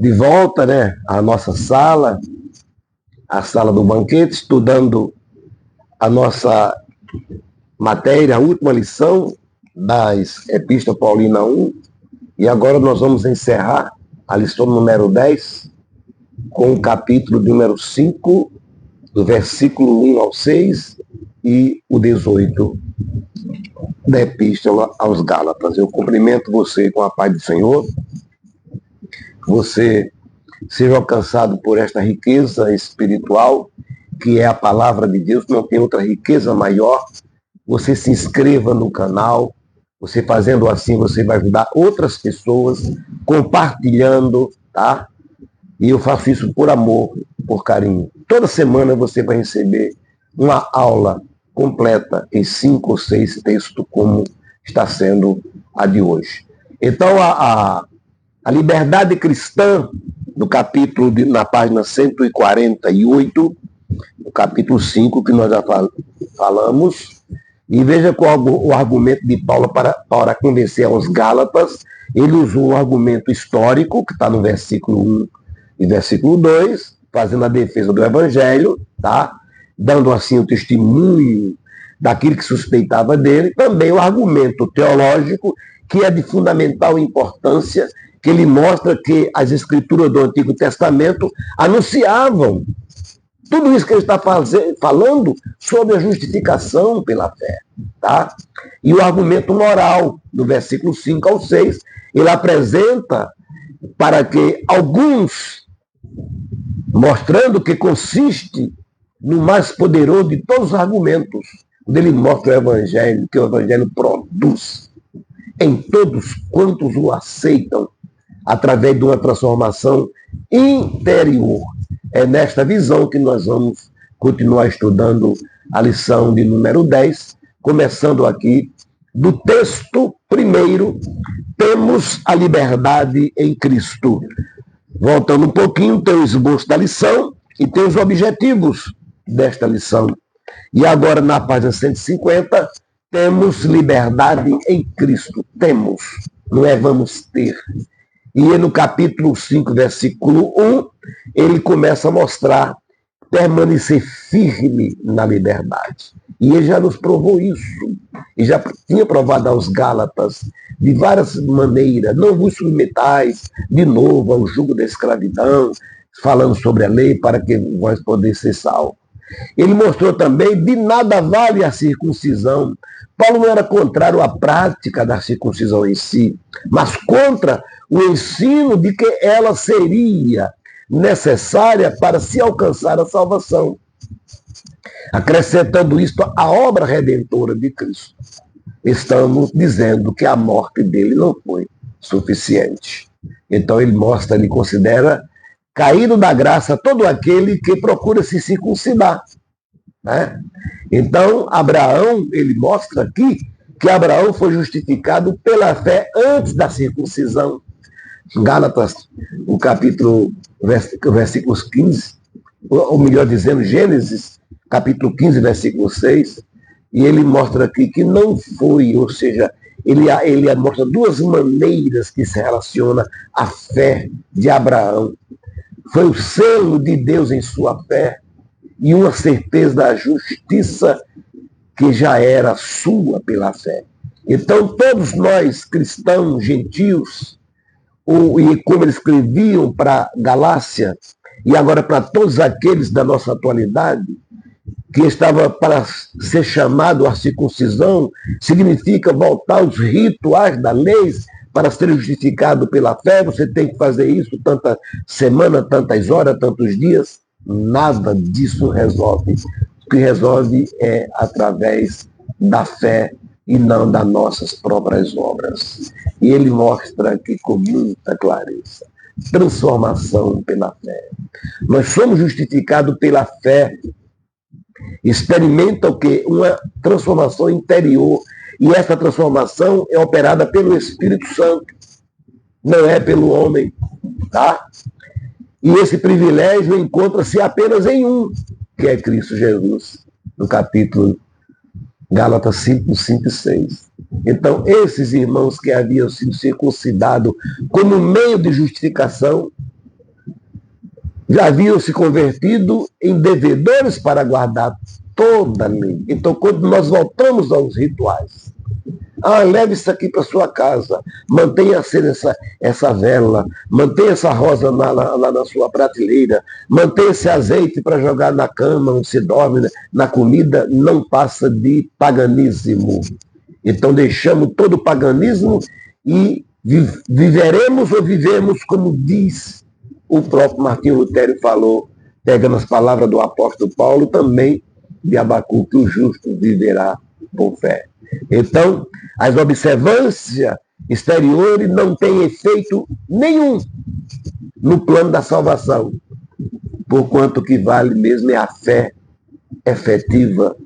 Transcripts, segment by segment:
de volta, né, à nossa sala, a sala do banquete, estudando a nossa matéria, a última lição das Epístola Paulina 1, e agora nós vamos encerrar a lição número 10 com o capítulo número 5, do versículo 1 ao 6 e o 18 da Epístola aos Gálatas. Eu cumprimento você com a paz do Senhor. Você seja alcançado por esta riqueza espiritual, que é a palavra de Deus, não tem outra riqueza maior. Você se inscreva no canal, você fazendo assim, você vai ajudar outras pessoas, compartilhando, tá? E eu faço isso por amor, por carinho. Toda semana você vai receber uma aula completa em 5 ou 6 textos, como está sendo a de hoje. Então, a liberdade cristã, no capítulo, na página 148, no capítulo 5, que nós já falamos, e veja qual o argumento de Paulo para convencer aos Gálatas. Ele usou um argumento histórico, que está no versículo 1 e versículo 2, fazendo a defesa do Evangelho, tá? Dando assim o testemunho daquilo que suspeitava dele. Também o argumento teológico, que é de fundamental importância, que ele mostra que as escrituras do Antigo Testamento anunciavam tudo isso que ele está falando sobre a justificação pela fé. Tá? E o argumento moral, do versículo 5 ao 6, ele apresenta para que alguns, mostrando que consiste no mais poderoso de todos os argumentos, quando ele mostra o Evangelho, que o Evangelho produz em todos quantos o aceitam, através de uma transformação interior. É nesta visão que nós vamos continuar estudando a lição de número 10, começando aqui do texto primeiro, temos a liberdade em Cristo. Voltando um pouquinho, tem o esboço da lição e tem os objetivos desta lição. E agora, na página 150, temos liberdade em Cristo. Temos, não é vamos ter. E no capítulo 5, versículo 1, ele começa a mostrar permanecer firme na liberdade. E ele já nos provou isso. E já tinha provado aos Gálatas de várias maneiras. Não vos submetais de novo ao jugo da escravidão, falando sobre a lei para que vós podeis ser salvos. Ele mostrou também de nada vale a circuncisão. Paulo não era contrário à prática da circuncisão em si, mas contra o ensino de que ela seria necessária para se alcançar a salvação, acrescentando isto à obra redentora de Cristo. Estamos dizendo que a morte dele não foi suficiente. Então ele mostra, ele considera caído da graça todo aquele que procura se circuncidar. Né? Então, Abraão, ele mostra aqui que Abraão foi justificado pela fé antes da circuncisão. Gálatas, o capítulo, versículos 15, ou melhor dizendo, Gênesis, capítulo 15, versículo 6, e ele mostra aqui que não foi, ou seja, ele mostra duas maneiras que se relaciona à fé de Abraão. Foi o selo de Deus em sua fé e uma certeza da justiça que já era sua pela fé. Então, todos nós, cristãos, gentios, e como eles escreviam para Galácia, e agora para todos aqueles da nossa atualidade, que estava para ser chamado à circuncisão, significa voltar aos rituais da lei para ser justificado pela fé. Você tem que fazer isso tanta semana, tantas horas, tantos dias. Nada disso resolve. O que resolve é através da fé e não das nossas próprias obras. E ele mostra aqui com muita clareza. Transformação pela fé. Nós somos justificados pela fé. Experimenta o quê? Uma transformação interior. E essa transformação é operada pelo Espírito Santo. Não é pelo homem. Tá? E esse privilégio encontra-se apenas em um, que é Cristo Jesus. No capítulo Gálatas 5, 5 e 6. Então, esses irmãos que haviam sido circuncidados como meio de justificação, já haviam se convertido em devedores para guardar toda a lei. Então, quando nós voltamos aos rituais, leve isso aqui para sua casa, mantenha acesa essa vela, mantenha essa rosa lá na sua prateleira, mantenha esse azeite para jogar na cama, onde se dorme, na comida, não passa de paganismo. Então deixamos todo o paganismo e viveremos ou vivemos como diz o próprio Martinho Lutero falou, pegando as palavras do apóstolo Paulo, também de Abacuque, o justo viverá por fé. Então, as observâncias exteriores não têm efeito nenhum no plano da salvação, porquanto o que vale mesmo é a fé efetiva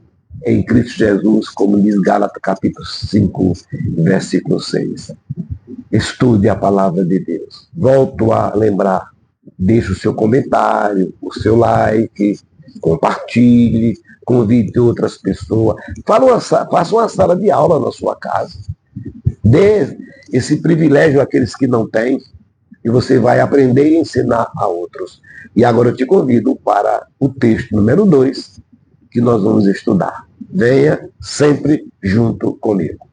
em Cristo Jesus, como diz Gálatas capítulo 5, versículo 6. Estude a palavra de Deus. Volto a lembrar, deixe o seu comentário, o seu like, compartilhe, convide outras pessoas. Faça uma sala de aula na sua casa. Dê esse privilégio àqueles que não têm, e você vai aprender e ensinar a outros. E agora eu te convido para o texto número 2, que nós vamos estudar. Venha sempre junto comigo.